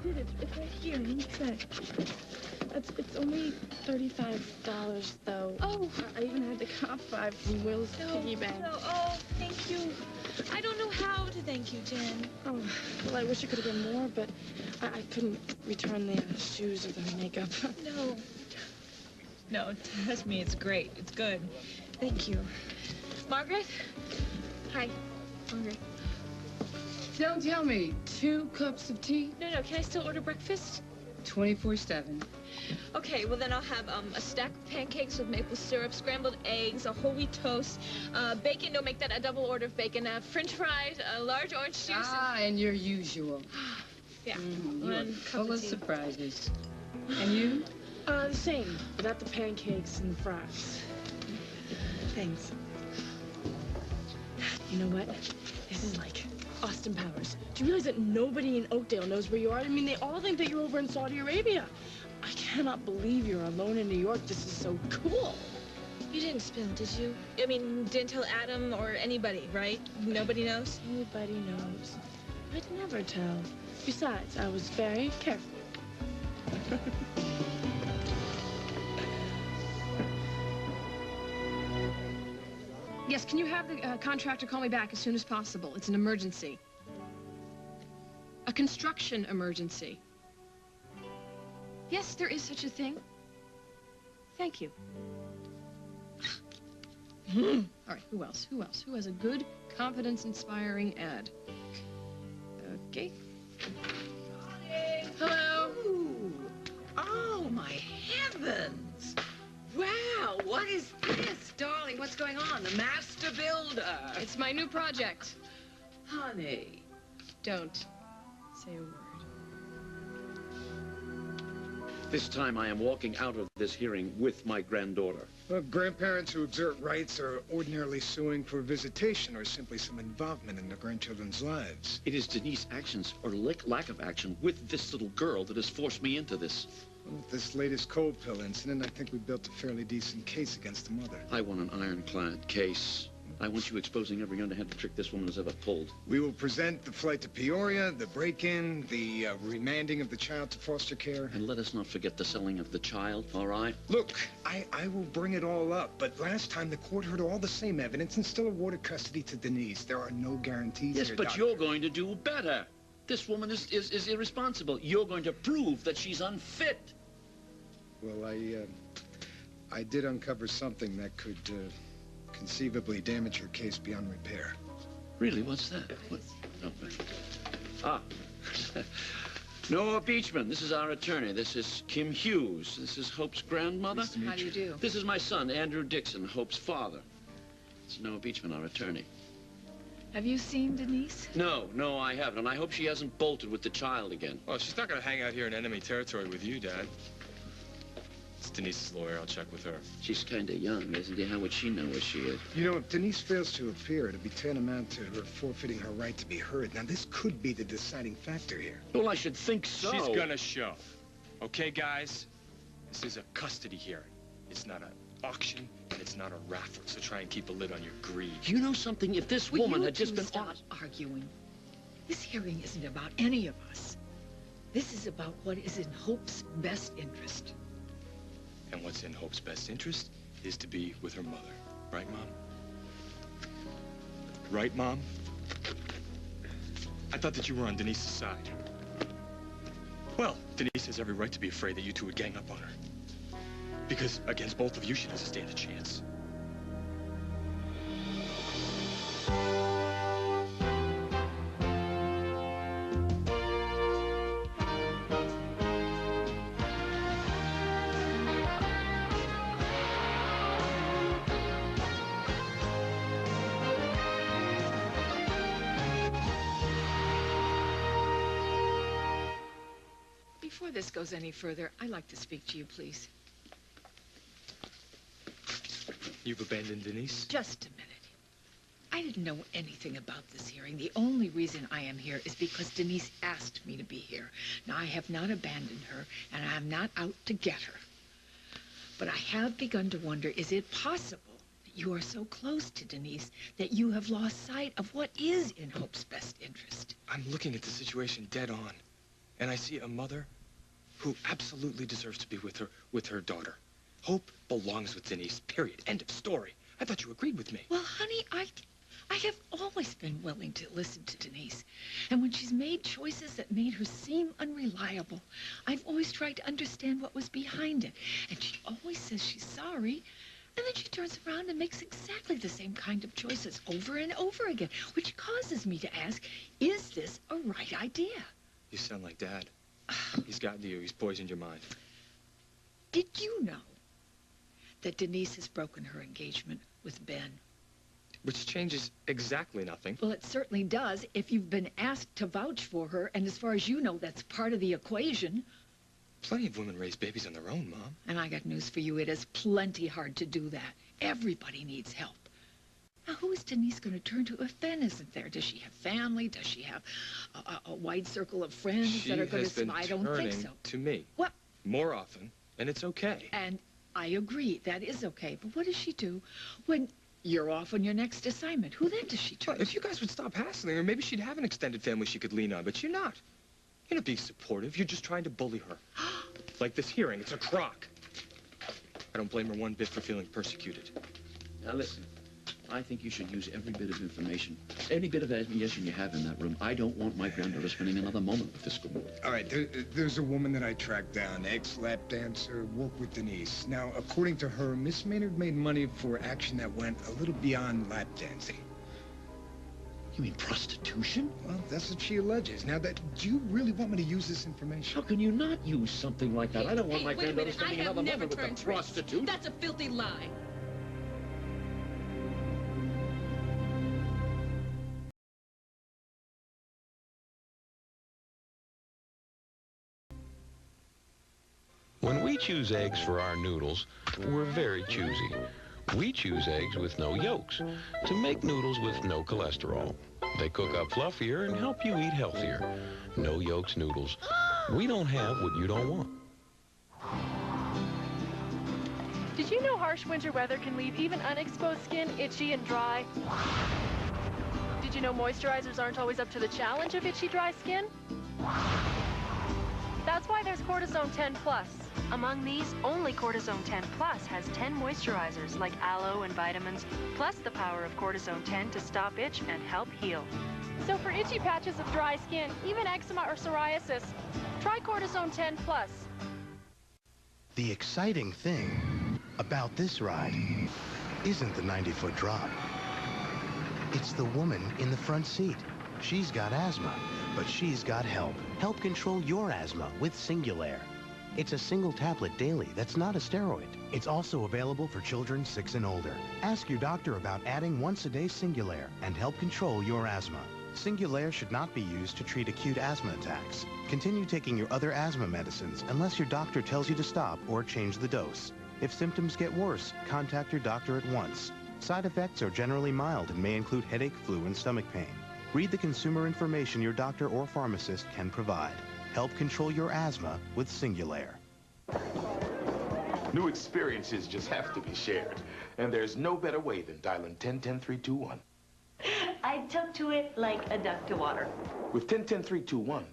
did it. It's right here. Let me check. It's only $35, though. Oh. I even had to cop 5 from Will's piggy bank. No, oh, thank you. I don't know how to thank you, Jen. Oh, well, I wish it could have been more, but I couldn't return the shoes or the makeup. No. No, trust me, it's great. It's good. Thank you. Margaret? Hi, Margaret. Don't tell me. 2 cups of tea? No, can I still order breakfast? 24/7. Okay, well then I'll have a stack of pancakes with maple syrup, scrambled eggs, a whole wheat toast, bacon, don't make that a double order of bacon, French fries, a large orange juice. Ah, and your usual. Yeah, you are one cup full of tea. surprises. And you? The same, without the pancakes and fries. Thanks. You know what? This is like Austin Powers. Do you realize that nobody in Oakdale knows where you are? I mean, they all think that you're over in Saudi Arabia. I cannot believe you're alone in New York. This is so cool. You didn't spill, did you? I mean, didn't tell Adam or anybody, right? Nobody knows? Nobody knows. I'd never tell. Besides, I was very careful. Yes, can you have the contractor call me back as soon as possible? It's an emergency. A construction emergency. Yes, there is such a thing. Thank you. All right, who else? Who else? Who has a good, confidence-inspiring ad? Okay. Hello? Ooh. Oh, my heavens. Wow, what is this? Darling, what's going on? The master builder. It's my new project. Honey. Don't say a word. This time I am walking out of this hearing with my granddaughter. Well, grandparents who exert rights are ordinarily suing for visitation or simply some involvement in their grandchildren's lives. It is Denise's actions or lack of action with this little girl that has forced me into this. Well, with this latest cold pill incident, I think we built a fairly decent case against the mother. I want an ironclad case. I want you exposing every underhand trick this woman has ever pulled. We will present the flight to Peoria, the break-in, the remanding of the child to foster care. And let us not forget the selling of the child, all right? Look, I will bring it all up, but last time the court heard all the same evidence and still awarded custody to Denise. There are no guarantees Yes, here, but Doctor. you're going to do better. This woman is irresponsible. You're going to prove that she's unfit. Well, I did uncover something that could conceivably damage her case beyond repair. Really, what's that? What? No. Ah. Noah Beachman, this is our attorney. This is Kim Hughes. This is Hope's grandmother. Nice to meet How do you do? This is my son, Andrew Dixon, Hope's father. It's Noah Beachman, our attorney. Have you seen Denise? No, I haven't, and I hope she hasn't bolted with the child again. Well, she's not going to hang out here in enemy territory with you, Dad. It's Denise's lawyer. I'll check with her. She's kind of young, isn't she? How would she know where she is? You know, if Denise fails to appear, it'll be tantamount to her forfeiting her right to be heard. Now, this could be the deciding factor here. Well, I should think so. She's going to show. Okay, guys? This is a custody hearing. It's not an auction, and it's not a raffle, so try and keep a lid on your greed. You know something? If this woman had just been... Stop arguing. This hearing isn't about any of us. This is about what is in Hope's best interest. And what's in Hope's best interest is to be with her mother. Right, Mom? Right, Mom? I thought that you were on Denise's side. Well, Denise has every right to be afraid that you two would gang up on her. Because against both of you, she doesn't stand a chance. Before this goes any further, I'd like to speak to you, please. You've abandoned Denise? Just a minute. I didn't know anything about this hearing. The only reason I am here is because Denise asked me to be here. Now, I have not abandoned her, and I am not out to get her. But I have begun to wonder, is it possible that you are so close to Denise that you have lost sight of what is in Hope's best interest? I'm looking at the situation dead on. And I see a mother who absolutely deserves to be with her daughter. Hope belongs with Denise, period. End of story. I thought you agreed with me. Well, honey, I have always been willing to listen to Denise. And when she's made choices that made her seem unreliable, I've always tried to understand what was behind it. And she always says she's sorry, and then she turns around and makes exactly the same kind of choices over and over again, which causes me to ask, is this a right idea? You sound like Dad. He's gotten to you. He's poisoned your mind. Did you know that Denise has broken her engagement with Ben? Which changes exactly nothing. Well, it certainly does if you've been asked to vouch for her, and as far as you know, that's part of the equation. Plenty of women raise babies on their own, Mom. And I got news for you. It is plenty hard to do that. Everybody needs help. Now, who is Denise going to turn to if Ben isn't there? Does she have family? Does she have a wide circle of friends that are going to... I don't think so. To me. What? More often, and it's okay. And I agree, that is okay. But what does she do when you're off on your next assignment? Who then does she turn Well, if you guys would stop hassling her, maybe she'd have an extended family she could lean on, but you're not. You're not being supportive. You're just trying to bully her. Like this hearing, it's a crock. I don't blame her one bit for feeling persecuted. Now listen, I think you should use every bit of information, any bit of ammunition you have in that room. I don't want my granddaughter spending another moment with this woman. All right, there's a woman that I tracked down, ex-lap dancer, worked with Denise. Now, according to her, Miss Maynard made money for action that went a little beyond lap dancing. You mean prostitution? Well, that's what she alleges. Now, do you really want me to use this information? How can you not use something like that? I don't want my Wait a granddaughter minute, spending I have another never moment with turned a tricks. prostitute. That's a filthy lie. When we choose eggs for our noodles, we're very choosy. We choose eggs with no yolks to make noodles with no cholesterol. They cook up fluffier and help you eat healthier. No yolks noodles. We don't have what you don't want. Did you know harsh winter weather can leave even unexposed skin itchy and dry? Did you know moisturizers aren't always up to the challenge of itchy, dry skin? That's why there's Cortisone 10 Plus. Among these, only Cortisone 10 Plus has 10 moisturizers like aloe and vitamins, plus the power of Cortisone 10 to stop itch and help heal. So for itchy patches of dry skin, even eczema or psoriasis, try Cortisone 10 Plus. The exciting thing about this ride isn't the 90-foot drop. It's the woman in the front seat. She's got asthma, but she's got help. Help control your asthma with Singulair. It's a single tablet daily that's not a steroid. It's also available for children 6 and older. Ask your doctor about adding once-a-day Singulair and help control your asthma. Singulair should not be used to treat acute asthma attacks. Continue taking your other asthma medicines unless your doctor tells you to stop or change the dose. If symptoms get worse, contact your doctor at once. Side effects are generally mild and may include headache, flu, and stomach pain. Read the consumer information your doctor or pharmacist can provide. Help control your asthma with Singulair. New experiences just have to be shared. And there's no better way than dialing 10-10-321. I took to it like a duck to water. With 10-10-321,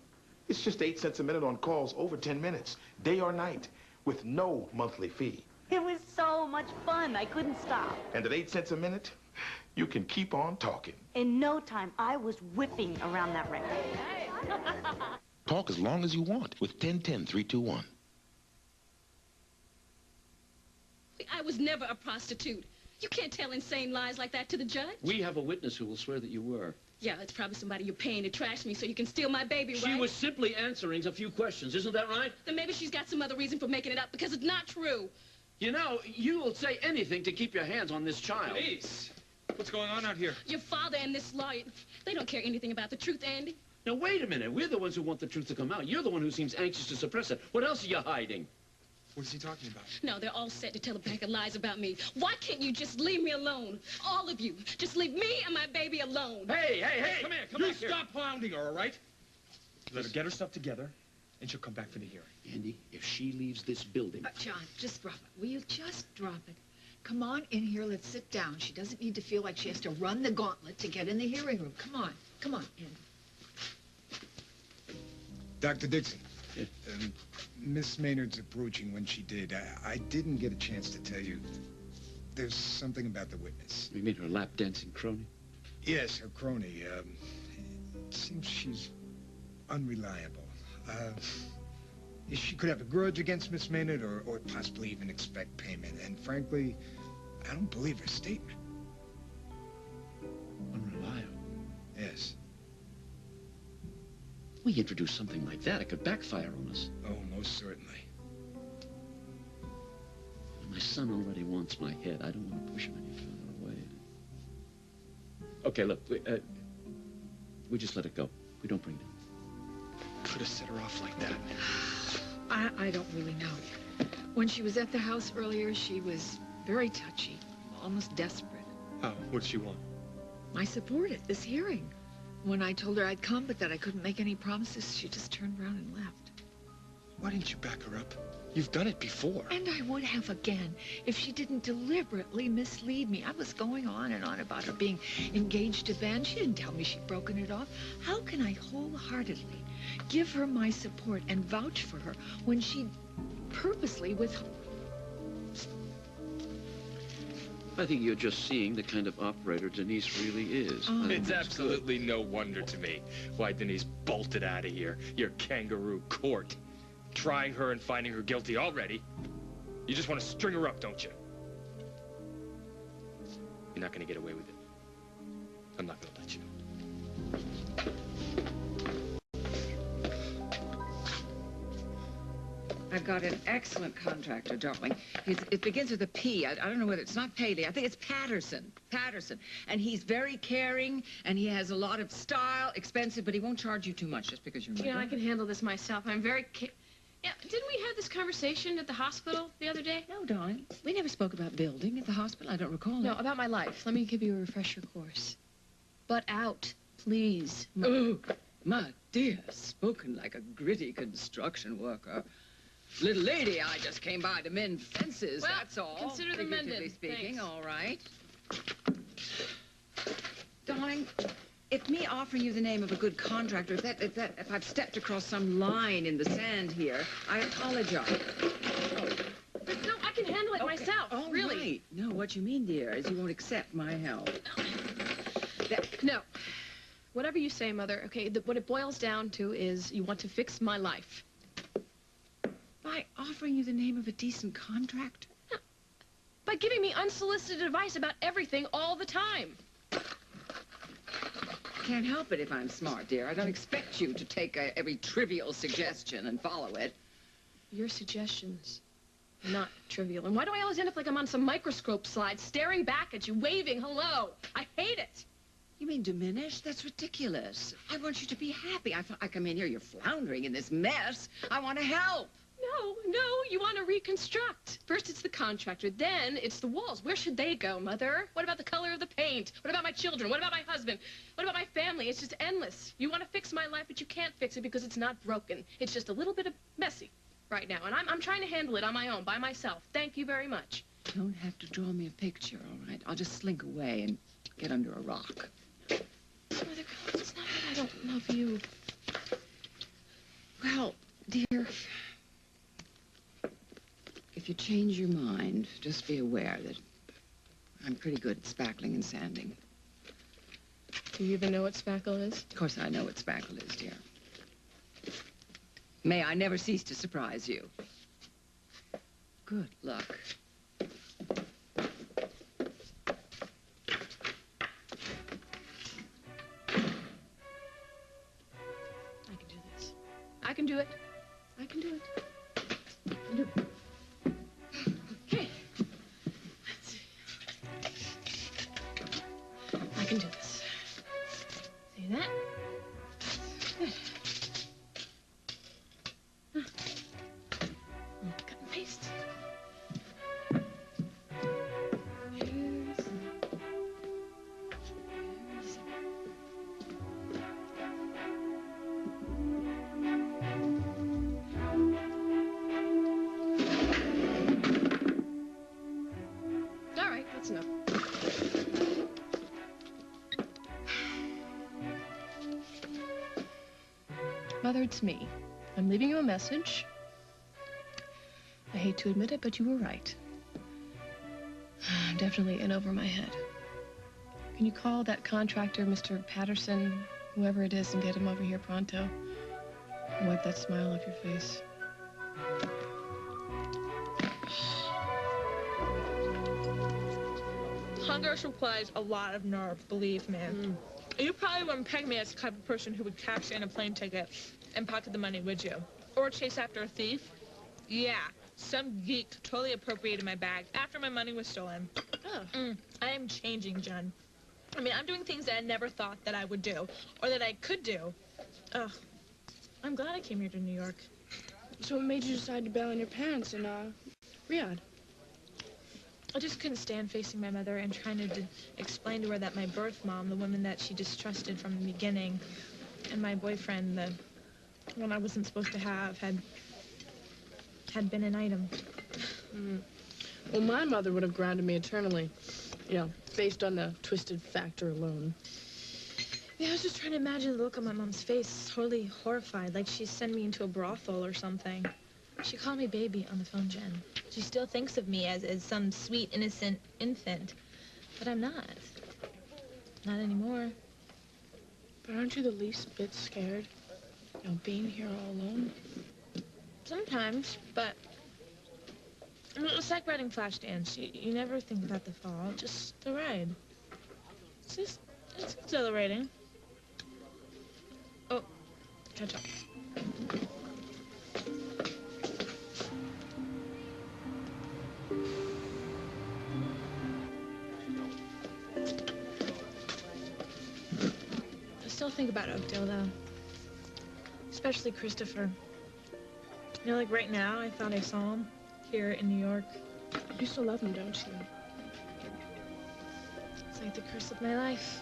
it's just 8 cents a minute on calls over 10 minutes, day or night, with no monthly fee. It was so much fun, I couldn't stop. And at 8 cents a minute, you can keep on talking. In no time, I was whipping around that record. Talk as long as you want with 10-10-321. I was never a prostitute. You can't tell insane lies like that to the judge. We have a witness who will swear that you were. Yeah, it's probably somebody you're paying to trash me so you can steal my baby, right? She was simply answering a few questions. Isn't that right? Then maybe she's got some other reason for making it up because it's not true. You know, you will say anything to keep your hands on this child. Denise, what's going on out here? Your father and this lawyer, they don't care anything about the truth, Andy. Now, wait a minute. We're the ones who want the truth to come out. You're the one who seems anxious to suppress it. What else are you hiding? What is he talking about? No, they're all set to tell a pack of lies about me. Why can't you just leave me alone? All of you. Just leave me and my baby alone. Hey, hey, hey! Come here, come back here. You stop hounding her, all right? Let her get her stuff together, and she'll come back for the hearing. Andy, if she leaves this building... John, just drop it. Will you just drop it? Come on in here. Let's sit down. She doesn't need to feel like she has to run the gauntlet to get in the hearing room. Come on. Come on, Andy. Dr. Dixon. Yeah. Miss Maynard's approaching when she did. I didn't get a chance to tell you. There's something about the witness. You mean her lap dancing crony? Yes, her crony. It seems she's unreliable. She could have a grudge against Miss Maynard or possibly even expect payment. And frankly, I don't believe her statement. Unreliable? Yes. We introduce something like that, it could backfire on us. Oh, most certainly. My son already wants my head. I don't want to push him any further away. Okay, look, we just let it go. We don't bring it in. Could have set her off like that. I don't really know. When she was at the house earlier, she was very touchy, almost desperate. How? What'd she want? My support at this hearing. When I told her I'd come, but that I couldn't make any promises, she just turned around and left. Why didn't you back her up? You've done it before. And I would have again if she didn't deliberately mislead me. I was going on and on about her being engaged to Ben. She didn't tell me she'd broken it off. How can I wholeheartedly give her my support and vouch for her when she purposely withheld? I think you're just seeing the kind of operator Denise really is. It's absolutely no wonder to me why Denise bolted out of here. Your kangaroo court. Trying her and finding her guilty already. You just want to string her up, don't you? You're not going to get away with it. I'm not going to let you. I've got an excellent contractor, darling. It begins with a P. I don't know whether it's not Paley. I think it's Patterson. Patterson. And he's very caring, and he has a lot of style, expensive, but he won't charge you too much just because you're my You know, I daughter. can handle this myself. I'm very Yeah, didn't we have this conversation at the hospital the other day? No, darling. We never spoke about building at the hospital. I don't recall. No, about my life. Let me give you a refresher course. Butt out, please. Oh, my dear, spoken like a gritty construction worker. Little lady, I just came by to mend fences, Well, that's all. consider them Figuratively mended. speaking, Thanks. all right. Darling, if me offering you the name of a good contractor, if I've stepped across some line in the sand here, I apologize. But no, I can handle it myself, All really. right. No, what you mean, dear, is you won't accept my help. No. Whatever you say, Mother, okay, what it boils down to is you want to fix my life. By offering you the name of a decent contractor? By giving me unsolicited advice about everything all the time. Can't help it if I'm smart, dear. I don't expect you to take every trivial suggestion and follow it. Your suggestions, not trivial. And why do I always end up like I'm on some microscope slide, staring back at you, waving hello? I hate it. You mean diminish? That's ridiculous. I want you to be happy. I come in here, you're floundering in this mess. I want to help. No, you want to reconstruct. First it's the contractor, then it's the walls. Where should they go, Mother? What about the color of the paint? What about my children? What about my husband? What about my family? It's just endless. You want to fix my life, but you can't fix it because it's not broken. It's just a little bit of messy right now, and I'm trying to handle it on my own, by myself. Thank you very much. You don't have to draw me a picture, all right? I'll just slink away and get under a rock. Mother, it's not that I don't love you. Well, dear, if you change your mind, just be aware that I'm pretty good at spackling and sanding. Do you even know what spackle is? Of course I know what spackle is, dear. May I never cease to surprise you. Good luck. I can do it. I can do it. I can do it. Okay. Let's see. I can do this. See that? Good. Cut and paste. All right, that's enough. Mother, it's me. I'm leaving you a message. I hate to admit it, but you were right. I'm definitely in over my head. Can you call that contractor, Mr. Patterson, whoever it is, and get him over here pronto? And wipe that smile off your face. Hunger supplies a lot of nerve, believe me. You probably wouldn't peg me as the type of person who would cash in a plane ticket and pocket the money, would you? Or chase after a thief? Yeah, some geek totally appropriated my bag after my money was stolen. I am changing, Jen. I mean, I'm doing things that I never thought that I would do, or that I could do. I'm glad I came here to New York. So what made you decide to bail on your parents in, Riyadh? I just couldn't stand facing my mother and trying to explain to her that my birth mom, the woman that she distrusted from the beginning, and my boyfriend, the one I wasn't supposed to have, had been an item. Well, my mother would have grounded me eternally, you know, based on the twisted factor alone. Yeah, I was just trying to imagine the look on my mom's face, totally horrified, like she's sending me into a brothel or something. She called me baby on the phone, Jen. She still thinks of me as some sweet, innocent infant. But I'm not. Not anymore. But aren't you the least bit scared, you know, being here all alone? Sometimes, but it's like riding flash dance. You never think about the fall, just the ride. It's exhilarating. Oh, catch up. I still think about Oakdale, though. Especially Christopher. You know, like right now, I thought I saw him here in New York. You still love him, don't you? It's like the curse of my life.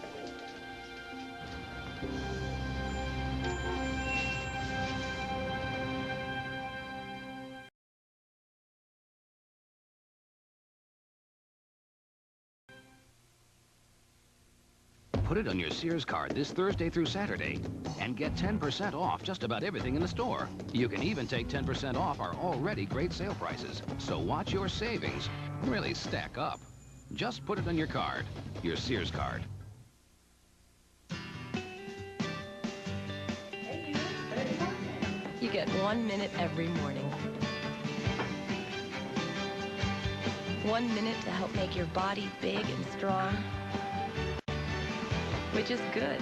Put it on your Sears card this Thursday through Saturday and get 10% off just about everything in the store. You can even take 10% off our already great sale prices. So watch your savings really stack up. Just put it on your card, your Sears card. You get 1 minute every morning. 1 minute to help make your body big and strong. Which is good.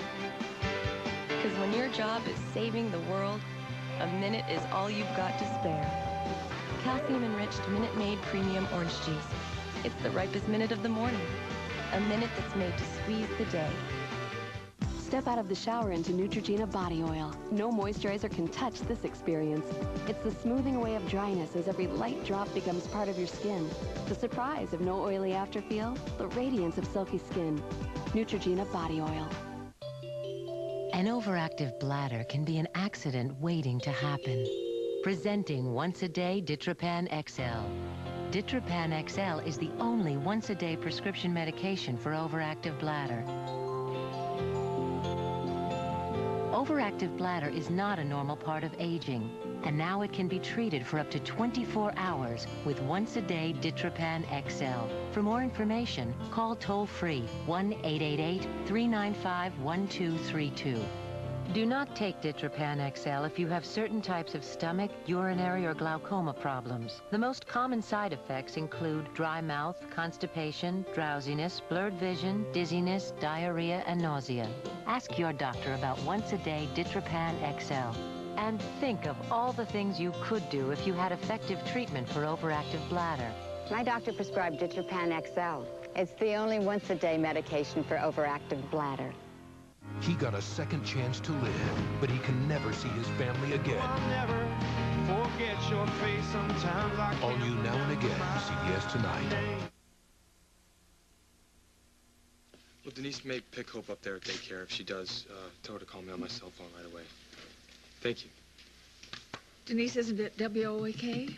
Because when your job is saving the world, a minute is all you've got to spare. Calcium-enriched Minute Maid Premium Orange Juice. It's the ripest minute of the morning. A minute that's made to squeeze the day. Step out of the shower into Neutrogena body oil. No moisturizer can touch this experience. It's the smoothing away of dryness as every light drop becomes part of your skin. The surprise of no oily afterfeel, the radiance of silky skin. Neutrogena body oil. An overactive bladder can be an accident waiting to happen. Presenting once-a-day Ditropan XL. Ditropan XL is the only once-a-day prescription medication for overactive bladder. Overactive bladder is not a normal part of aging, and now it can be treated for up to 24 hours with once-a-day Ditropan XL. For more information, call toll-free 1-888-395-1232. Do not take Ditropan XL if you have certain types of stomach, urinary, or glaucoma problems. The most common side effects include dry mouth, constipation, drowsiness, blurred vision, dizziness, diarrhea, and nausea. Ask your doctor about once-a-day Ditropan XL. And think of all the things you could do if you had effective treatment for overactive bladder. My doctor prescribed Ditropan XL. It's the only once-a-day medication for overactive bladder. He got a second chance to live, but he can never see his family again. I'll never forget your face. Sometimes I All new now and again, CBS Tonight. Well, Denise may pick Hope up there at daycare. If she does, tell her to call me on my cell phone right away. Thank you. Denise isn't at WOAK?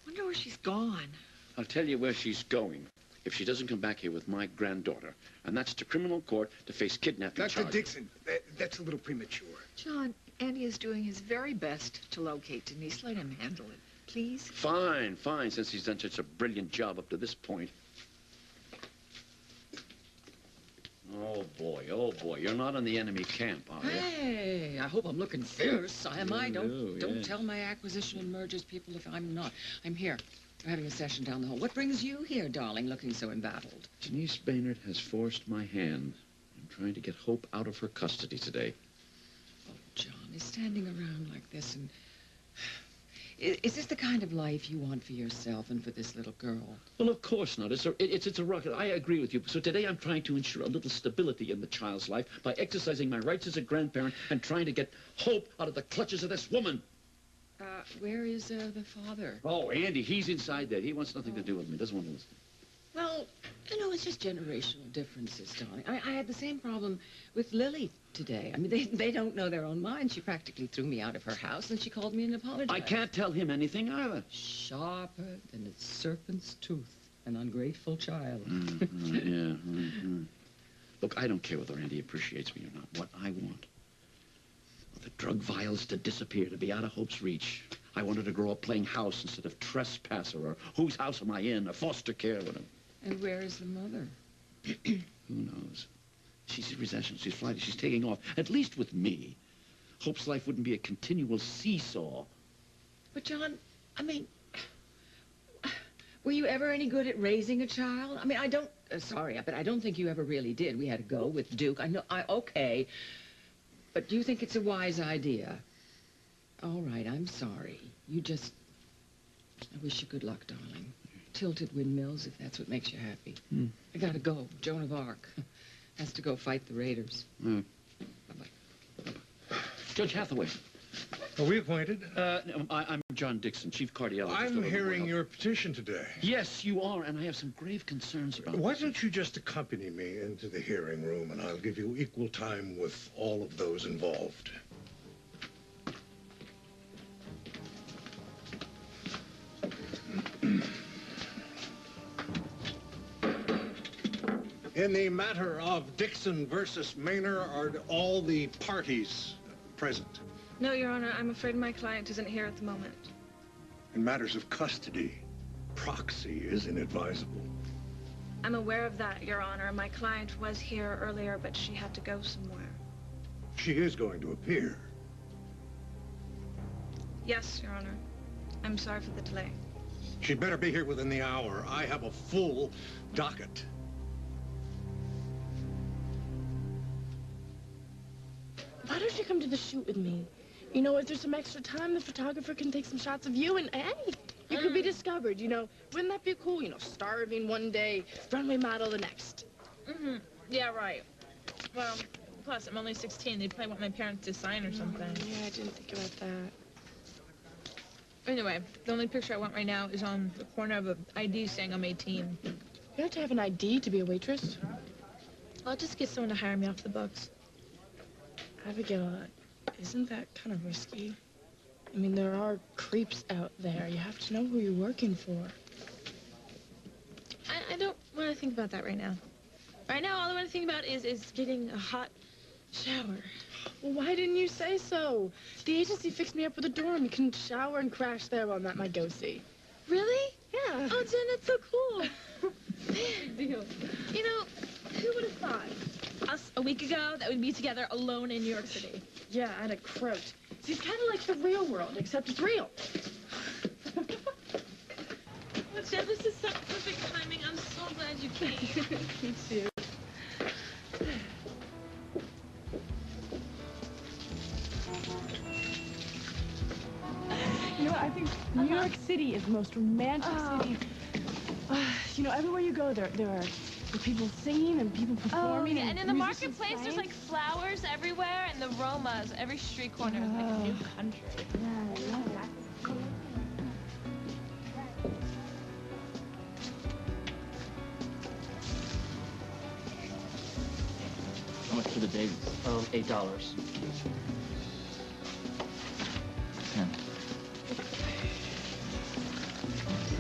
Wonder where she's gone. I'll tell you where she's going if she doesn't come back here with my granddaughter. And that's to criminal court to face kidnapping charges. Dr. Dixon, that's a little premature. John, Andy is doing his very best to locate Denise. Let him handle it, please. Fine, fine, since he's done such a brilliant job up to this point. Oh, boy, you're not in the enemy camp, are you? Hey, I hope I'm looking fierce, am I? Don't yeah. tell my acquisition and mergers people if I'm not. I'm here. We're having a session down the hall. What brings you here, darling, looking so embattled? Denise Baynard has forced my hand. I'm trying to get Hope out of her custody today. Oh, John, is standing around like this and... Is this the kind of life you want for yourself and for this little girl? Well, of course not. It's a rocket. I agree with you. So today I'm trying to ensure a little stability in the child's life by exercising my rights as a grandparent and trying to get Hope out of the clutches of this woman. Where is the father? Oh, Andy, he's inside there. He wants nothing to do with me. Doesn't want to listen. Well, you know, it's just generational differences, darling. I had the same problem with Lily today. I mean, they don't know their own minds. She practically threw me out of her house, and she called me and apologized. I can't tell him anything either. Sharper than a serpent's tooth, an ungrateful child. Yeah. Look, I don't care whether Andy appreciates me or not. What I want, the drug vials to disappear, to be out of Hope's reach. I want her to grow up playing house instead of trespasser, or whose house am I in, or foster care, whatever. And where is the mother? Who knows? She's in recession. She's flying. She's taking off. At least with me. Hope's life wouldn't be a continual seesaw. But, John, I mean, were you ever any good at raising a child? I mean, I don't... sorry, but I don't think you ever really did. We had to go with Duke. I know... okay. But do you think it's a wise idea? All right, I'm sorry. You just... I wish you good luck, darling. Tilted windmills, if that's what makes you happy. I gotta go. Joan of Arc has to go fight the raiders. Bye-bye. Judge Hathaway. Are we acquainted? I'm John Dixon, chief cardiologist. I'm hearing your petition today. Yes, you are, and I have some grave concerns about Why don't you just accompany me into the hearing room, and I'll give you equal time with all of those involved. In the matter of Dixon versus Maynard, are all the parties present? No, Your Honor, I'm afraid my client isn't here at the moment. In matters of custody, proxy is inadvisable. I'm aware of that, Your Honor. My client was here earlier, but she had to go somewhere. She is going to appear. Yes, Your Honor. I'm sorry for the delay. She'd better be here within the hour. I have a full docket. Why don't you come to the shoot with me? You know, if there's some extra time, the photographer can take some shots of you and Annie. You could be discovered, you know. Wouldn't that be cool? You know, starving one day, runway model the next. Yeah, right. Well, plus, I'm only 16. They probably want my parents to sign or something. Yeah, I didn't think about that. Anyway, the only picture I want right now is on the corner of an ID saying I'm 18. You have to have an ID to be a waitress? I'll just get someone to hire me off the books. Abigail, isn't that kind of risky? I mean, there are creeps out there. You have to know who you're working for. I don't want to think about that right now. Right now, all I want to think about is getting a hot shower. Well, why didn't you say so? The agency fixed me up with a dorm. You can shower and crash there while I'm at my go-see. Really? Yeah. Oh, Jen, that's so cool. Big deal. You know, who would have thought? Us a week ago that we'd be together alone in New York City. Yeah, and a croat. See, it's kind of like the real world, except it's real. Well, Jen, this is such perfect timing. I'm so glad you came. Me too. You know what? I think New York City is the most romantic city. You know, everywhere you go, there are people singing and people performing. And in the musicians marketplace, there's playing. like flowers everywhere, and the aromas. Every street corner is like a new country. Yeah, I love that. How much for the dates? $8. 10.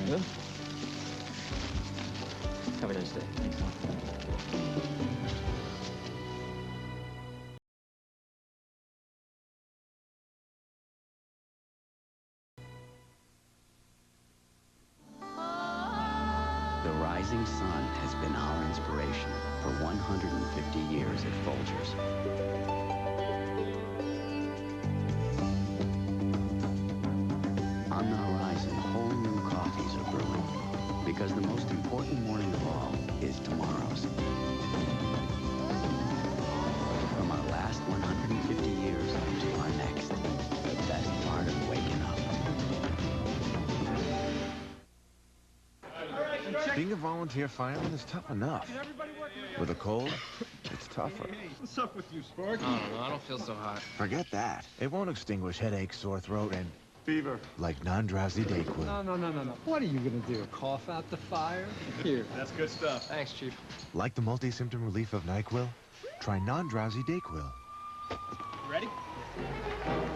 Good. Have a nice day. Thanks, rising sun has been our inspiration for 150 years at Folgers. On the horizon, whole new coffees are brewing, because the most important morning of all is tomorrow's. From our last 150 years to our next, the best part of waking up. Being a volunteer fireman is tough enough. With a cold, it's tougher. What's up with you, Sparky? I don't know. I don't feel so hot. Forget that. It won't extinguish headache, sore throat, and fever. Like non-drowsy Dayquil. No. What are you gonna do? Cough out the fire? Here. That's good stuff. Thanks, Chief. Like the multi-symptom relief of NyQuil? Try non-drowsy Dayquil. Ready?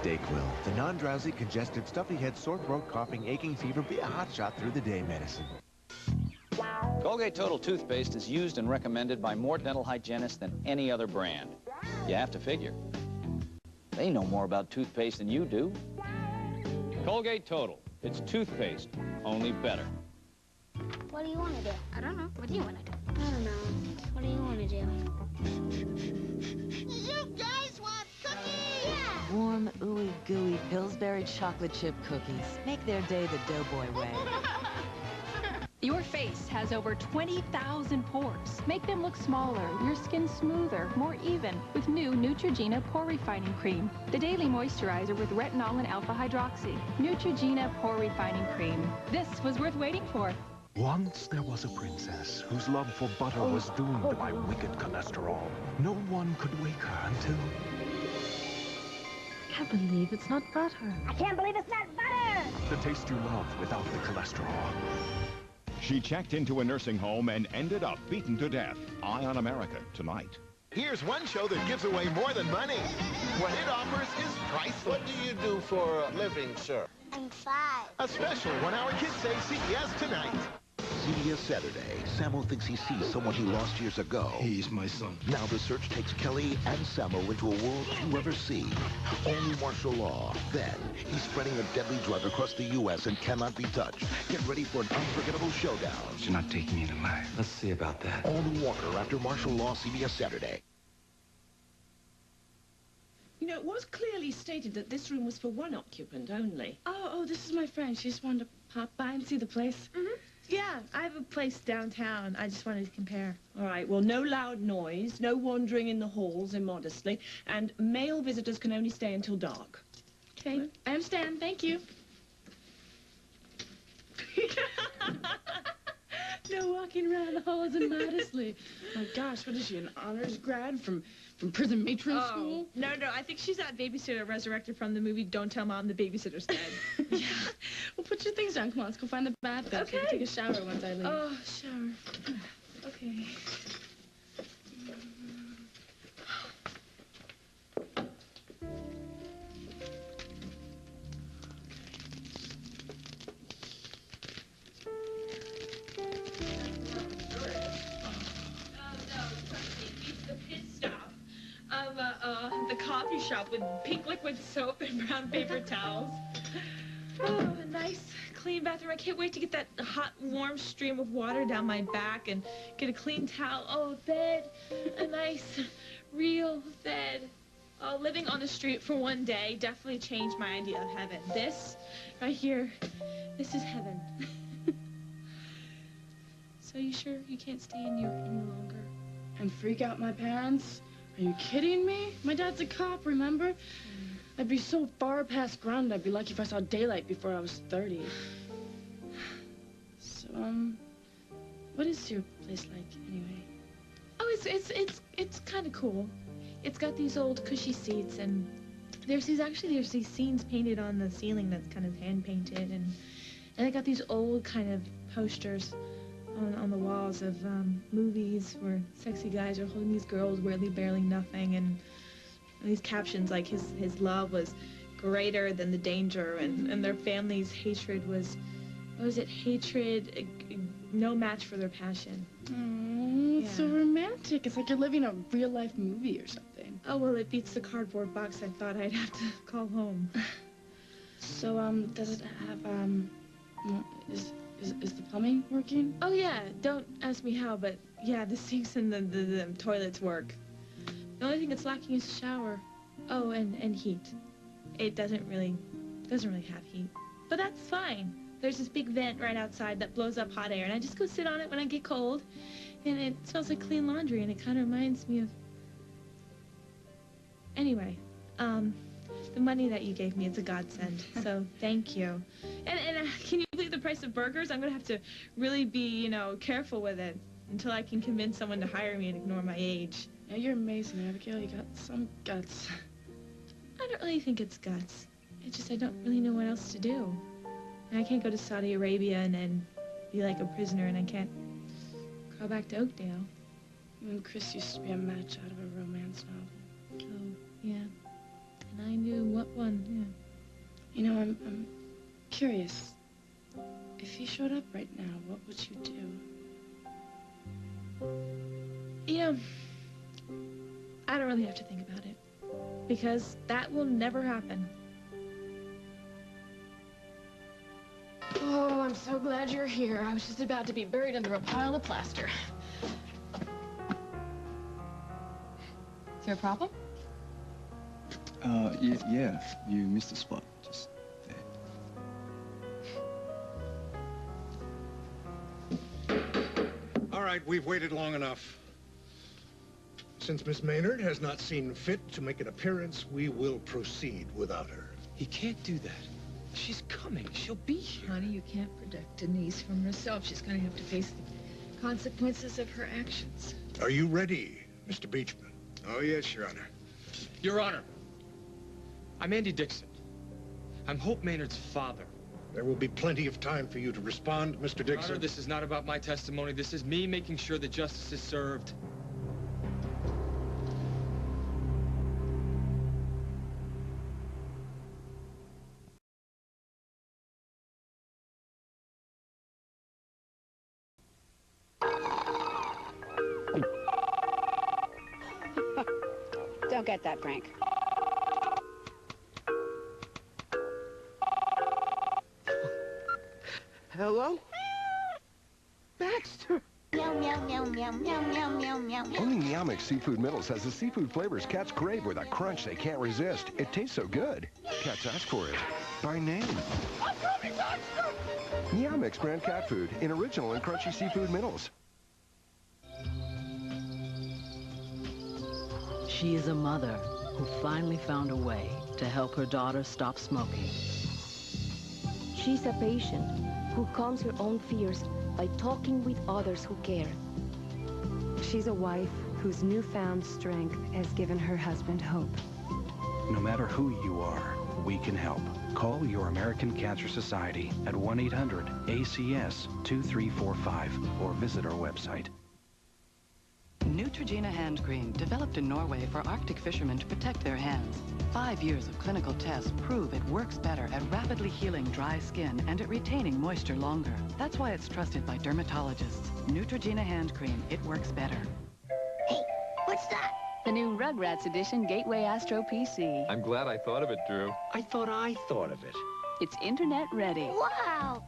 Dayquil, the non-drowsy, congested, stuffy head, sore throat, coughing, aching fever, be a hot shot through the day medicine. Colgate Total toothpaste is used and recommended by more dental hygienists than any other brand. You have to figure. They know more about toothpaste than you do. Colgate Total. It's toothpaste, only better. What do you want to do? I don't know. What do you want to do? I don't know. What do you want to do? You guys want cookies? Yeah! Warm, ooey gooey Pillsbury chocolate chip cookies. Make their day the Doughboy way. Your face has over 20,000 pores. Make them look smaller, your skin smoother, more even with new Neutrogena Pore Refining Cream. The daily moisturizer with retinol and alpha hydroxy. Neutrogena Pore Refining Cream. This was worth waiting for. Once there was a princess whose love for butter was doomed by wicked cholesterol. No one could wake her until... I can't believe it's not butter. I can't believe it's not butter! The taste you love without the cholesterol. She checked into a nursing home and ended up beaten to death. Eye on America tonight. Here's one show that gives away more than money. What it offers is priceless. What do you do for a living, sir? I'm 5. A special one-hour Kids Say CBS tonight. CBS Saturday. Samo thinks he sees someone he lost years ago. He's my son. Now the search takes Kelly and Samo into a world few ever see. Only martial law. Then, he's spreading a deadly drug across the U.S. and cannot be touched. Get ready for an unforgettable showdown. You're not taking me to life. Let's see about that. All New Walker after martial law, CBS Saturday. You know, it was clearly stated that this room was for one occupant only. Oh, this is my friend. She just wanted to pop by and see the place. Mm-hmm. Yeah, I have a place downtown. I just wanted to compare. All right, well, no loud noise, no wandering in the halls immodestly, and male visitors can only stay until dark. Okay, I understand. Thank you. No walking around the halls immodestly. My gosh, what is she, an honors grad from prison matron school? No, I think she's that babysitter resurrected from the movie Don't Tell Mom the Babysitter's Dead. Yeah. Well, put your things down. Come on, let's go find the bathroom. Okay. Take a shower once I leave. Oh, shower. Okay. The coffee shop with pink liquid soap and brown paper towels. Oh, a nice, clean bathroom. I can't wait to get that hot, warm stream of water down my back and get a clean towel. Oh, a bed. A nice, real bed. Oh, living on the street for one day definitely changed my idea of heaven. This, right here, this is heaven. So you sure you can't stay in here any longer? And freak out my parents? Are you kidding me? My dad's a cop, remember? I'd be so far past ground, I'd be lucky if I saw daylight before I was 30. So, what is your place like, anyway? Oh, it's kind of cool. It's got these old cushy seats, and there's these scenes painted on the ceiling that's kind of hand-painted, and they got these old kind of posters on the walls of movies where sexy guys are holding these girls weirdly barely nothing, and these captions like his love was greater than the danger, and their family's hatred was, what was it, hatred, no match for their passion. Oh, it's so romantic. It's like you're living a real-life movie or something. Oh, well, it beats the cardboard box I thought I'd have to call home. So, does it have, Is the plumbing working? Oh, yeah. Don't ask me how, but yeah, the sinks and the toilets work. The only thing that's lacking is shower. Oh, and heat. It doesn't really have heat. But that's fine. There's this big vent right outside that blows up hot air, and I just go sit on it when I get cold. And it smells like clean laundry, and it kind of reminds me of... Anyway, the money that you gave me is a godsend, so thank you. And can you believe the price of burgers? I'm going to have to really be, you know, careful with it until I can convince someone to hire me and ignore my age. Yeah, you're amazing, Abigail. You got some guts. I don't really think it's guts. It's just I don't really know what else to do. And I can't go to Saudi Arabia and then be like a prisoner, and I can't crawl back to Oakdale. You and Chris used to be a match out of a romance novel. Oh, yeah. And I knew what one, yeah. You know, I'm curious. If he showed up right now, what would you do? You know, I don't really have to think about it, because that will never happen. Oh, I'm so glad you're here. I was just about to be buried under a pile of plaster. Is there a problem? Yeah, you missed a spot. Just there. All right, we've waited long enough. Since Miss Maynard has not seen fit to make an appearance, we will proceed without her. He can't do that. She's coming. She'll be here. Honey, you can't protect Denise from herself. She's going to have to face the consequences of her actions. Are you ready, Mr. Beechman? Oh, yes, Your Honor. Your Honor, I'm Andy Dixon. I'm Hope Maynard's father. There will be plenty of time for you to respond, Mr. Dixon. Your Honor, this is not about my testimony. This is me making sure that justice is served. Don't get that, Frank. Hello? Baxter! Meow, meow, meow, meow, meow, meow, meow, meow. Only Meowmix Seafood Middles has the seafood flavors cats crave with a crunch they can't resist. It tastes so good. Cats ask for it by name. I'm coming, Baxter! Meowmix brand cat food in original and crunchy seafood middles. She is a mother who finally found a way to help her daughter stop smoking. She's a patient who calms her own fears by talking with others who care. She's a wife whose newfound strength has given her husband hope. No matter who you are, we can help. Call your American Cancer Society at 1-800-ACS-2345 or visit our website. Neutrogena hand cream, developed in Norway for Arctic fishermen to protect their hands. 5 years of clinical tests prove it works better at rapidly healing dry skin and at retaining moisture longer. That's why it's trusted by dermatologists. Neutrogena hand cream, it works better. Hey, what's that? The new Rugrats edition Gateway Astro PC. I'm glad I thought of it, Drew. I thought of it. It's internet ready. Wow!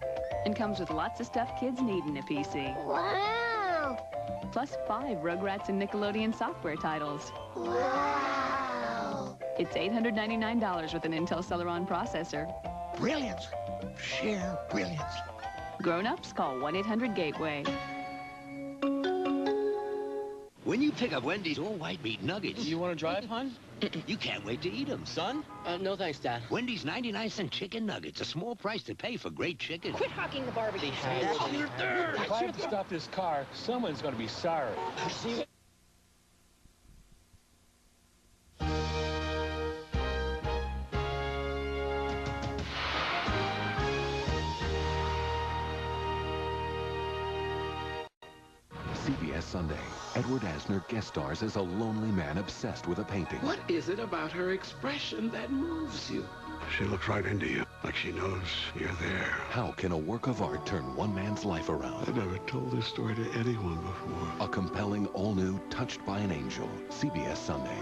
And comes with lots of stuff kids need in a PC. Wow! Plus 5 Rugrats and Nickelodeon software titles. Wow! It's $899 with an Intel Celeron processor. Brilliance. Sheer brilliance. Grown-ups, call 1-800-GATEWAY. When you pick up Wendy's all-white meat nuggets... You want to drive, hon? You can't wait to eat them. Son? No thanks, Dad. Wendy's 99-cent chicken nuggets. A small price to pay for great chicken. Quit hawking the barbecue. If I have to stop this car, someone's going to be sorry. See? CBS Sunday. Edward Asner guest stars as a lonely man obsessed with a painting. What is it about her expression that moves you? She looks right into you, like she knows you're there. How can a work of art turn one man's life around? I've never told this story to anyone before. A compelling, all-new, Touched by an Angel. CBS Sunday.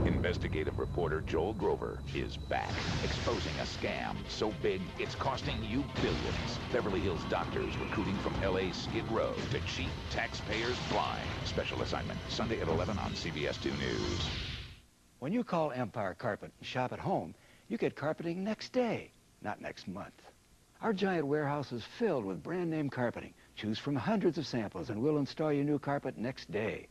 Investigative reporter Joel Grover is back, exposing a scam so big it's costing you billions. Beverly Hills doctors recruiting from LA's Skid Row to cheat taxpayers blind. Special assignment, Sunday at 11 on CBS 2 News. When you call Empire Carpet and shop at home, you get carpeting next day, not next month. Our giant warehouse is filled with brand name carpeting. Choose from hundreds of samples and we'll install your new carpet next day.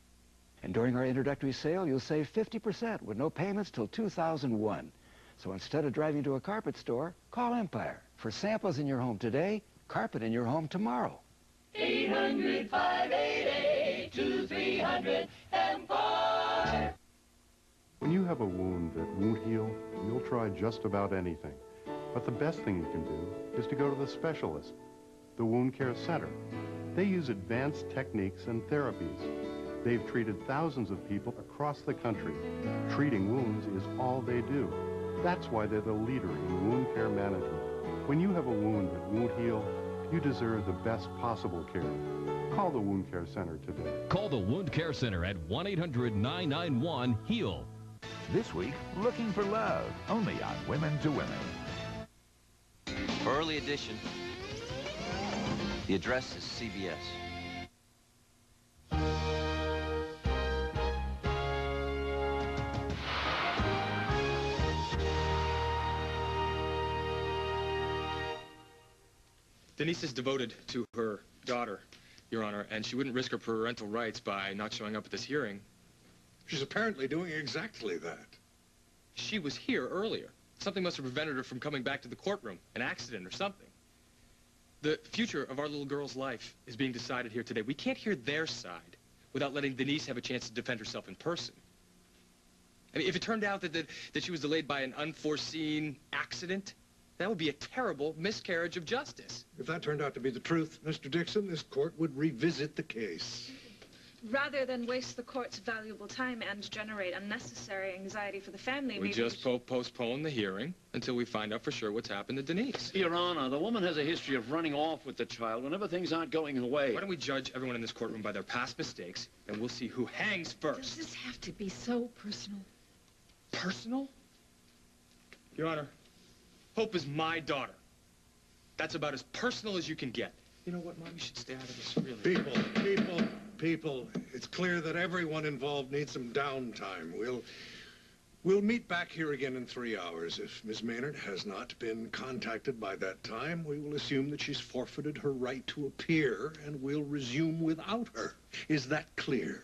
And during our introductory sale, you'll save 50% with no payments till 2001. So instead of driving to a carpet store, call Empire. For samples in your home today, carpet in your home tomorrow. 800-588-2300 Empire. When you have a wound that won't heal, you'll try just about anything. But the best thing you can do is to go to the specialist, the Wound Care Center. They use advanced techniques and therapies. They've treated thousands of people across the country. Treating wounds is all they do. That's why they're the leader in wound care management. When you have a wound that won't heal, you deserve the best possible care. Call the Wound Care Center today. Call the Wound Care Center at 1-800-991-HEAL. This week, looking for love, only on Women to Women. For early edition, the address is CBS. Denise is devoted to her daughter, Your Honor, and she wouldn't risk her parental rights by not showing up at this hearing. She's apparently doing exactly that. She was here earlier. Something must have prevented her from coming back to the courtroom, an accident or something. The future of our little girl's life is being decided here today. We can't hear their side without letting Denise have a chance to defend herself in person. I mean, if it turned out that she was delayed by an unforeseen accident, that would be a terrible miscarriage of justice. If that turned out to be the truth, Mr. Dixon, this court would revisit the case. Rather than waste the court's valuable time and generate unnecessary anxiety for the family, We just postpone the hearing until we find out for sure what's happened to Denise. Your Honor, the woman has a history of running off with the child whenever things aren't going her way. Why don't we judge everyone in this courtroom by their past mistakes, and we'll see who hangs first. Does this have to be so personal? Personal? Your Honor, Hope is my daughter. That's about as personal as you can get. You know what, Mom? You should stay out of this, really. People, it's clear that everyone involved needs some downtime. We'll meet back here again in 3 hours. If Miss Maynard has not been contacted by that time, we will assume that she's forfeited her right to appear, and we'll resume without her. Is that clear?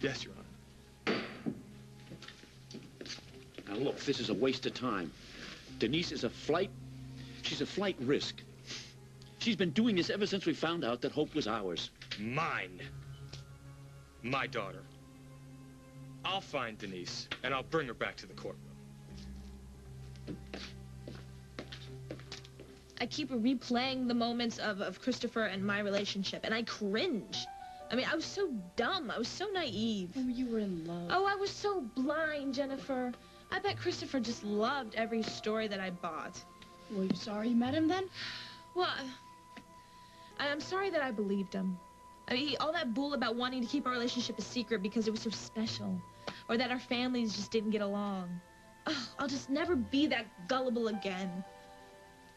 Yes, Your Honor. Now, look, this is a waste of time. Denise is she's a flight risk. She's been doing this ever since we found out that Hope was ours. Mine. My daughter. I'll find Denise, and I'll bring her back to the courtroom. I keep replaying the moments of Christopher and my relationship, and I cringe. I mean, I was so dumb. I was so naive. Oh, you were in love. Oh, I was so blind, Jennifer. I bet Christopher just loved every story that I bought. Well, you sorry you met him then? Well, I'm sorry that I believed him. I mean, all that bull about wanting to keep our relationship a secret because it was so special, or that our families just didn't get along. Oh, I'll just never be that gullible again.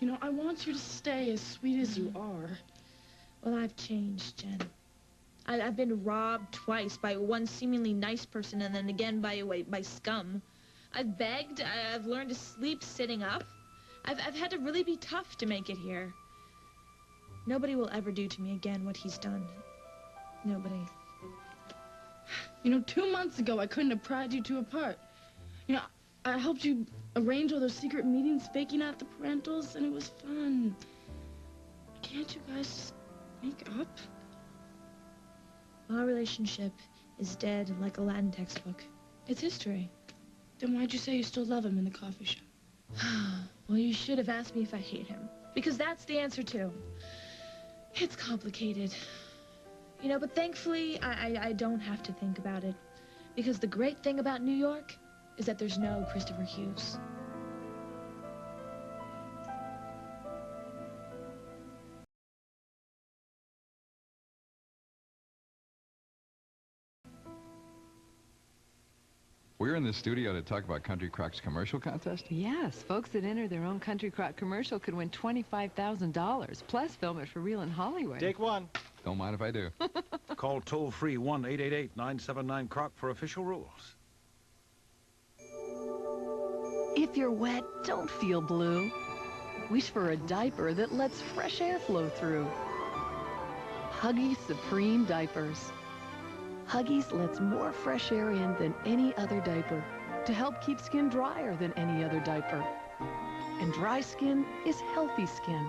You know, I want you to stay as sweet as you are. Well, I've changed, Jen. I've been robbed twice by one seemingly nice person and then again by scum. I've begged. I've learned to sleep sitting up. I've had to really be tough to make it here. Nobody will ever do to me again what he's done. Nobody. You know, 2 months ago, I couldn't have pried you two apart. You know, I helped you arrange all those secret meetings, faking out the parentals, and it was fun. Can't you guys just make up? Our relationship is dead like a Latin textbook. It's history. Then why'd you say you still love him in the coffee shop? Well, you should have asked me if I hate him. Because that's the answer, too. It's complicated. You know, but thankfully, I don't have to think about it. Because the great thing about New York is that there's no Christopher Hughes. We're in the studio to talk about Country Croc's commercial contest? Yes, folks that enter their own Country Croc commercial could win $25,000, plus film it for real in Hollywood. Take one. Don't mind if I do. Call toll-free 1-888-979-CROC for official rules. If you're wet, don't feel blue. Wish for a diaper that lets fresh air flow through. Huggies Supreme Diapers. Huggies lets more fresh air in than any other diaper to help keep skin drier than any other diaper. And dry skin is healthy skin.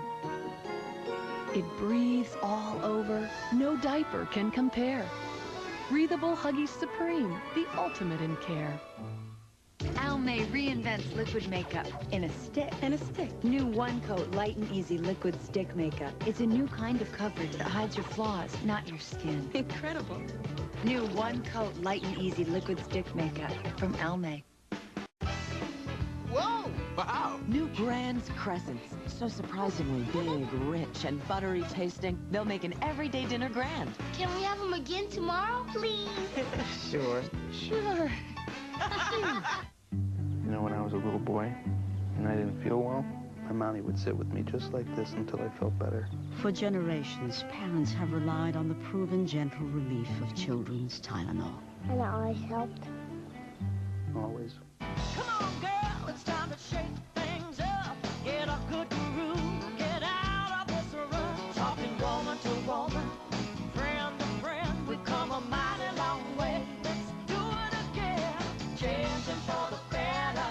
It breathes all over. No diaper can compare. Breathable Huggies Supreme, the ultimate in care. Almay reinvents liquid makeup in a stick. New One Coat Light and Easy Liquid Stick Makeup. It's a new kind of coverage that hides your flaws, not your skin. Incredible. New One Coat Light and Easy Liquid Stick Makeup from Almay. Whoa! Wow! New Grand's Crescents. So surprisingly big, rich, and buttery tasting, they'll make an everyday dinner grand. Can we have them again tomorrow, please? Sure. Sure. You know, when I was a little boy and I didn't feel well, my mommy would sit with me just like this until I felt better. For generations, parents have relied on the proven gentle relief of children's Tylenol. And it always helped. Always. Come on, girl, it's time to shake things up. Get a good groove, get out of this rut. Talking woman to woman, friend to friend, we've come a mighty long way. Let's do it again, changing for the better.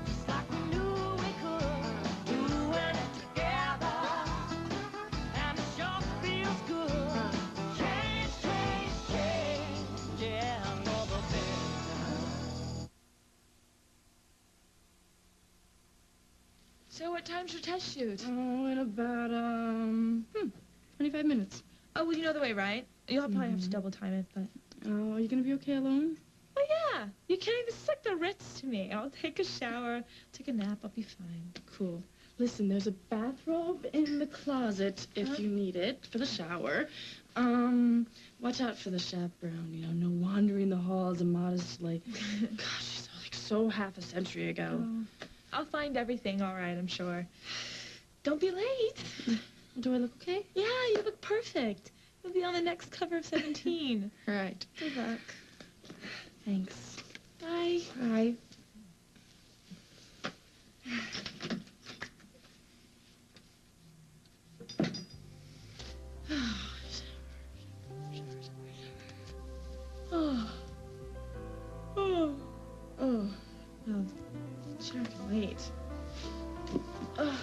Just like we knew we could, doing it together. And it sure feels good. Change, change, change, yeah, for the better. So what time's your test shoot? Oh, in about, 25 minutes. Oh, well, you know the way, right? You'll probably have to double time it, but... Oh, are you gonna be okay alone? Oh, yeah. You can't even stick the Ritz to me. I'll take a shower, take a nap, I'll be fine. Cool. Listen, there's a bathrobe in the closet if you need it for the shower. Watch out for the chaperone, you know, no wandering the halls immodestly. Gosh, she's like so half a century ago. Oh, I'll find everything all right, I'm sure. Don't be late. Do I look okay? Yeah, you look perfect. You'll be on the next cover of 17. All right. Good luck. Thanks. Bye. Bye. Oh. Oh. Oh. Well, sure I can wait. Oh.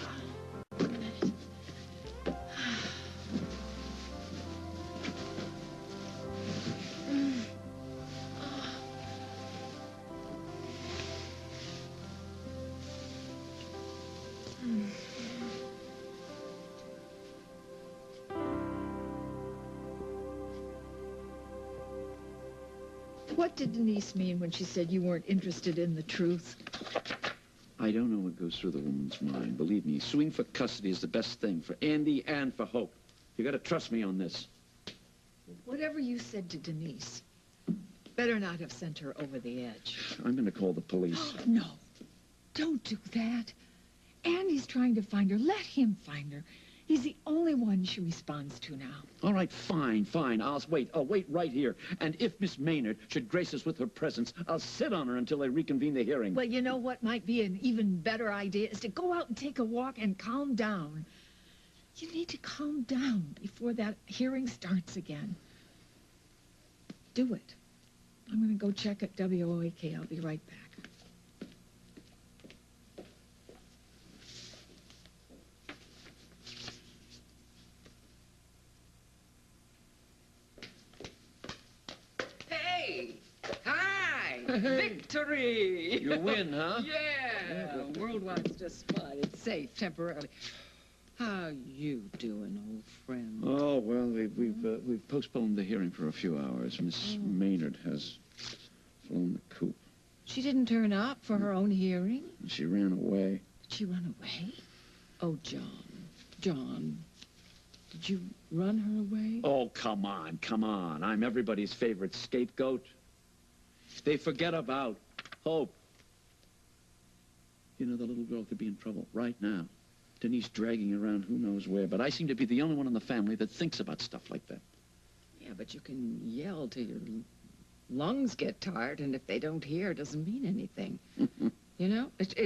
What did Denise mean when she said you weren't interested in the truth? I don't know what goes through the woman's mind. Believe me, suing for custody is the best thing for Andy and for Hope. You gotta trust me on this. Whatever you said to Denise, better not have sent her over the edge. I'm gonna call the police. No, don't do that. Andy's trying to find her. Let him find her. He's the only one she responds to now. All right, fine, fine. I'll wait right here. And if Miss Maynard should grace us with her presence, I'll sit on her until they reconvene the hearing. Well, you know what might be an even better idea is to go out and take a walk and calm down. You need to calm down before that hearing starts again. Do it. I'm going to go check at WOAK. I'll be right back. Hey! Hi! Victory! You win, huh? Yeah! Worldwide's just fine. It's safe temporarily. How you doing, old friend? Oh, well, we've postponed the hearing for a few hours. Miss Maynard has flown the coop. She didn't turn up for her own hearing? She ran away. Did she run away? Oh, John. John. Did you run her away? Oh, come on, come on. I'm everybody's favorite scapegoat. They forget about hope. You know, the little girl could be in trouble right now. Denise dragging around who knows where, but I seem to be the only one in the family that thinks about stuff like that. Yeah, but you can yell till your lungs get tired, and if they don't hear, it doesn't mean anything. You know, it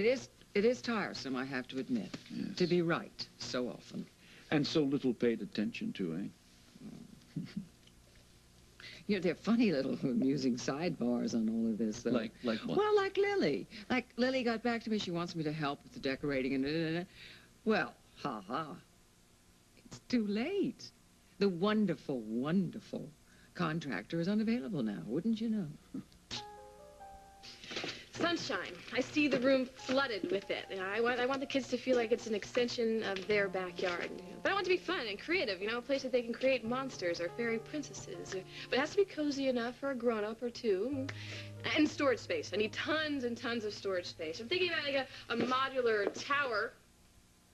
is tiresome, I have to admit, to be right so often. And so little paid attention to, eh? You know, they're funny little amusing sidebars on all of this, though. Like what? Well, like Lily. Like, Lily got back to me. She wants me to help with the decorating and Well, it's too late. The wonderful, wonderful contractor is unavailable now, wouldn't you know? Sunshine. I see the room flooded with it. And I want the kids to feel like it's an extension of their backyard. But I want it to be fun and creative, you know, a place that they can create monsters or fairy princesses. But it has to be cozy enough for a grown-up or two. And storage space. I need tons and tons of storage space. I'm thinking about like a modular tower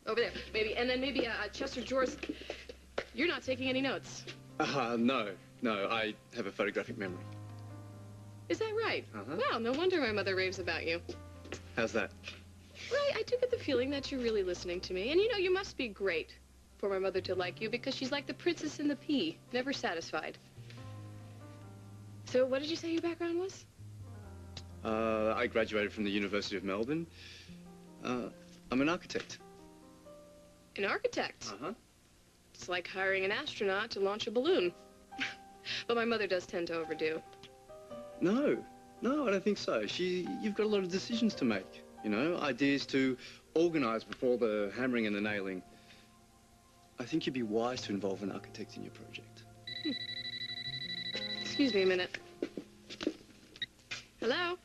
over there, maybe, and then maybe a chest of drawers. You're not taking any notes. No, I have a photographic memory. Is that right? Wow, no wonder my mother raves about you. How's that? Right, I do get the feeling that you're really listening to me. And you know, you must be great for my mother to like you because she's like the princess in the pea, never satisfied. So what did you say your background was? I graduated from the University of Melbourne. I'm an architect. An architect? It's like hiring an astronaut to launch a balloon. But my mother does tend to overdo. No, I don't think so. You've got a lot of decisions to make, you know, ideas to organize before the hammering and the nailing. I think you'd be wise to involve an architect in your project. Excuse me a minute. Hello?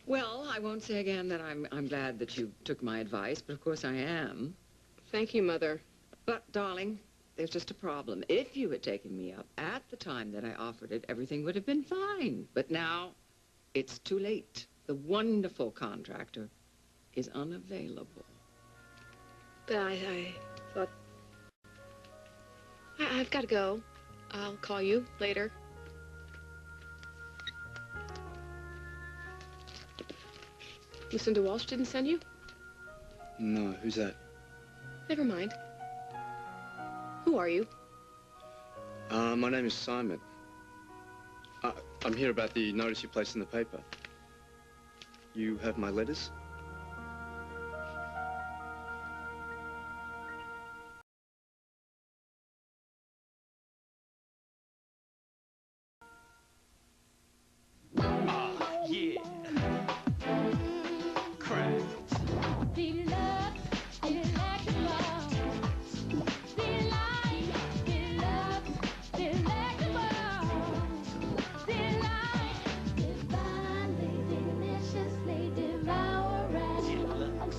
Well, I won't say again that I'm glad that you took my advice, but of course I am. Thank you, Mother. But, darling, there's just a problem. If you had taken me up at the time that I offered it, everything would have been fine. But now, it's too late. The wonderful contractor is unavailable. But I thought... I've got to go. I'll call you later. Lucinda Walsh didn't send you? No, who's that? Never mind. Who are you? My name is Simon. I'm here about the notice you placed in the paper. You have my letters? Yeah. Cracked.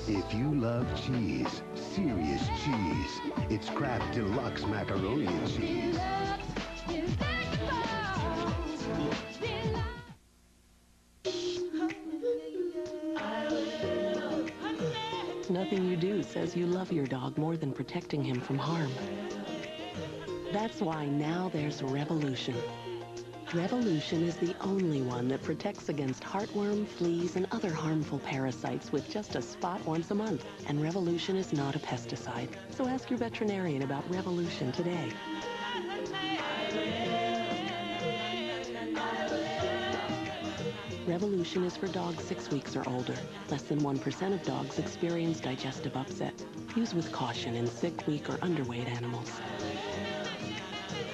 If you love cheese, serious cheese, it's Kraft Deluxe Macaroni and Cheese. Nothing you do says you love your dog more than protecting him from harm. That's why now there's Revolution. Revolution is the only one that protects against heartworm, fleas, and other harmful parasites with just a spot once a month. And Revolution is not a pesticide. So ask your veterinarian about Revolution today. Revolution is for dogs 6 weeks or older. Less than 1% of dogs experience digestive upset. Use with caution in sick, weak, or underweight animals.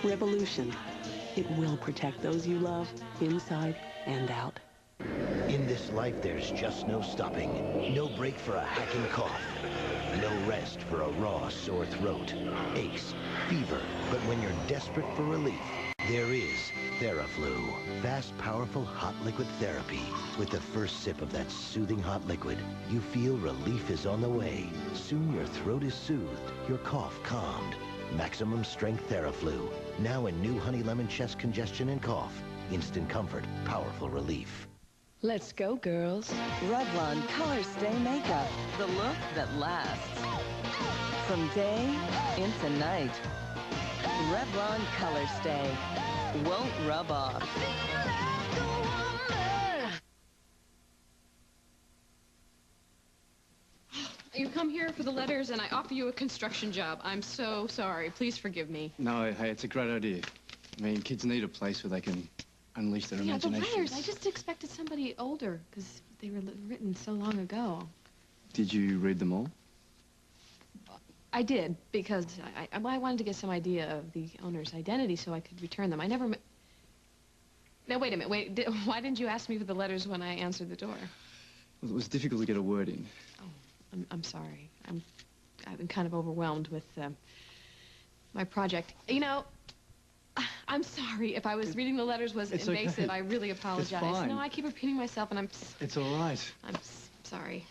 Revolution. It will protect those you love, inside and out. In this life, there's just no stopping. No break for a hacking cough. No rest for a raw, sore throat. Aches, fever. But when you're desperate for relief, there is TheraFlu. Fast, powerful, hot liquid therapy. With the first sip of that soothing hot liquid, you feel relief is on the way. Soon your throat is soothed, your cough calmed. Maximum strength TheraFlu. Now in new honey lemon chest congestion and cough. Instant comfort, powerful relief. Let's go, girls. Revlon Color Stay Makeup. The look that lasts. From day into night. Revlon Color Stay. Won't rub off. You come here for the letters, and I offer you a construction job. I'm so sorry. Please forgive me. No, hey, it's a great idea. I mean, kids need a place where they can unleash their Yeah, the imaginations. letters. I just expected somebody older, because they were written so long ago. Did you read them all? I did, because I wanted to get some idea of the owner's identity so I could return them. I never... Now, wait a minute. Why didn't you ask me for the letters when I answered the door? Well, it was difficult to get a word in. Oh, I'm sorry. I've been kind of overwhelmed with my project. You know, I'm sorry if I was reading the letters was invasive. Okay. I really apologize. It's fine. No, I keep repeating myself, and I'm... It's all right. I'm sorry.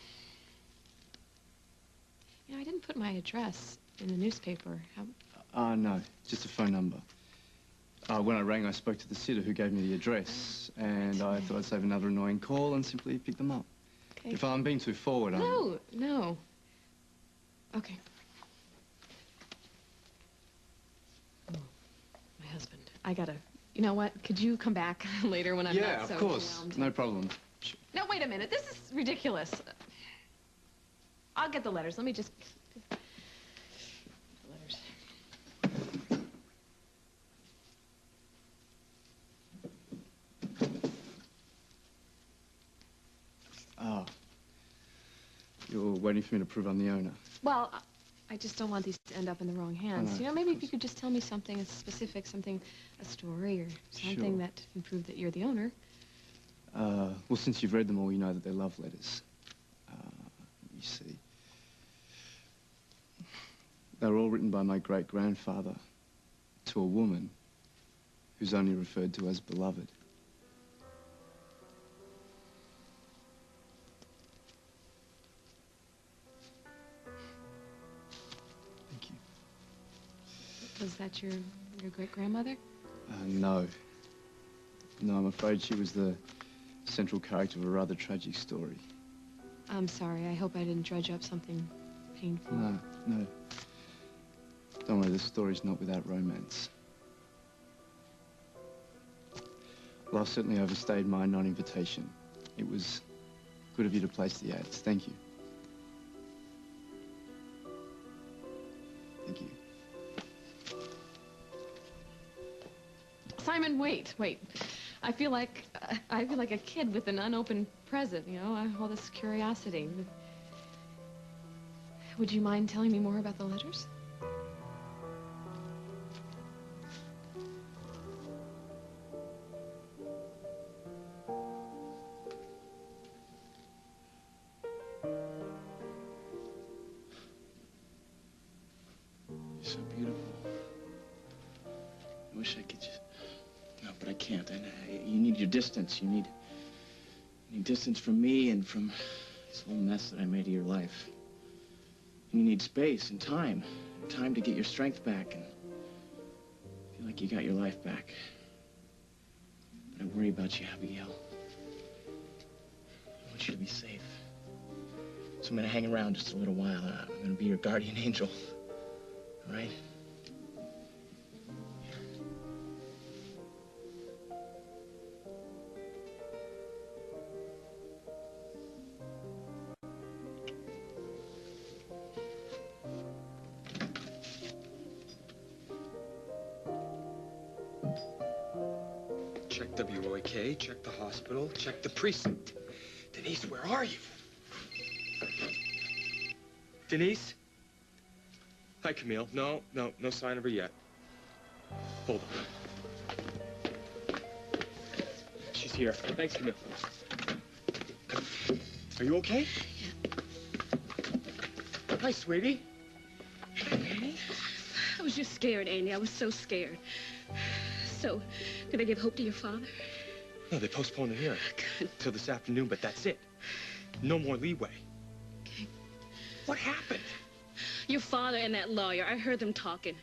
You know, I didn't put my address in the newspaper. No, just a phone number. When I rang, I spoke to the sitter who gave me the address, and I thought I'd save another annoying call and simply pick them up. Okay. If I'm being too forward, No. Okay. My husband. I gotta... You know what? Could you come back later when I'm not so Yeah, of course. overwhelmed? No problem. No, wait a minute. This is ridiculous. I'll get the letters. Let me just... The letters. Ah. You're waiting for me to prove I'm the owner. Well, I just don't want these to end up in the wrong hands. I know, You know, maybe if you could just tell me something specific, a story or something Sure. that can prove that you're the owner. Well, since you've read them all, you know that they're love letters. You see. They were all written by my great-grandfather to a woman who's only referred to as beloved. Thank you. Was that your great-grandmother? No. No, I'm afraid she was the central character of a rather tragic story. I'm sorry. I hope I didn't dredge up something painful. No. Don't worry, this story's not without romance. Well, I've certainly overstayed my non-invitation. It was good of you to place the ads. Thank you. Thank you. Simon, wait. I feel like a kid with an unopened present, you know, all this curiosity. Would you mind telling me more about the letters? You're so beautiful. I wish I could just... No, but I can't. You need your distance. You need distance from me and from this whole mess that I made of your life. And you need space and time. Time to get your strength back and feel like you got your life back. But I worry about you, Abigail. I want you to be safe. So I'm gonna hang around just a little while. I'm gonna be your guardian angel. All right? Check WOAK, check the hospital, check the precinct. Denise, where are you? Denise? Hi, Camille. No sign of her yet. Hold on. She's here. Thanks, Camille. Are you okay? Yeah. Hi, sweetie. I was just scared, Andy. I was so scared. So, did I give hope to your father? No, they postponed the hearing. Good. Till this afternoon, but that's it. No more leeway. Okay. What happened? Your father and that lawyer, I heard them talking.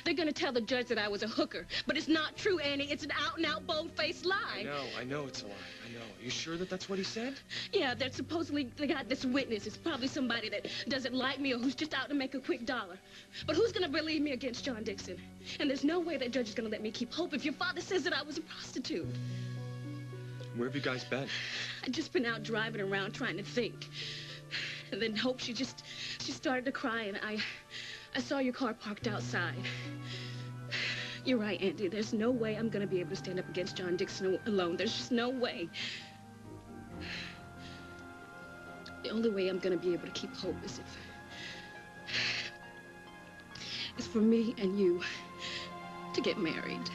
They're gonna tell the judge that I was a hooker. But it's not true, Andy. It's an out-and-out, bold-faced lie. I know it's a lie. I know. Are you sure that that's what he said? Yeah, they're supposedly, they got this witness. It's probably somebody that doesn't like me or who's just out to make a quick dollar. But who's gonna believe me against John Dixon? And there's no way that judge is gonna let me keep hope if your father says that I was a prostitute. Where have you guys been? I've just been out driving around trying to think. And then Hope, she started to cry, and I saw your car parked outside. You're right, Andy. There's no way I'm gonna be able to stand up against John Dixon alone. There's just no way. The only way I'm gonna be able to keep Hope is for me and you to get married.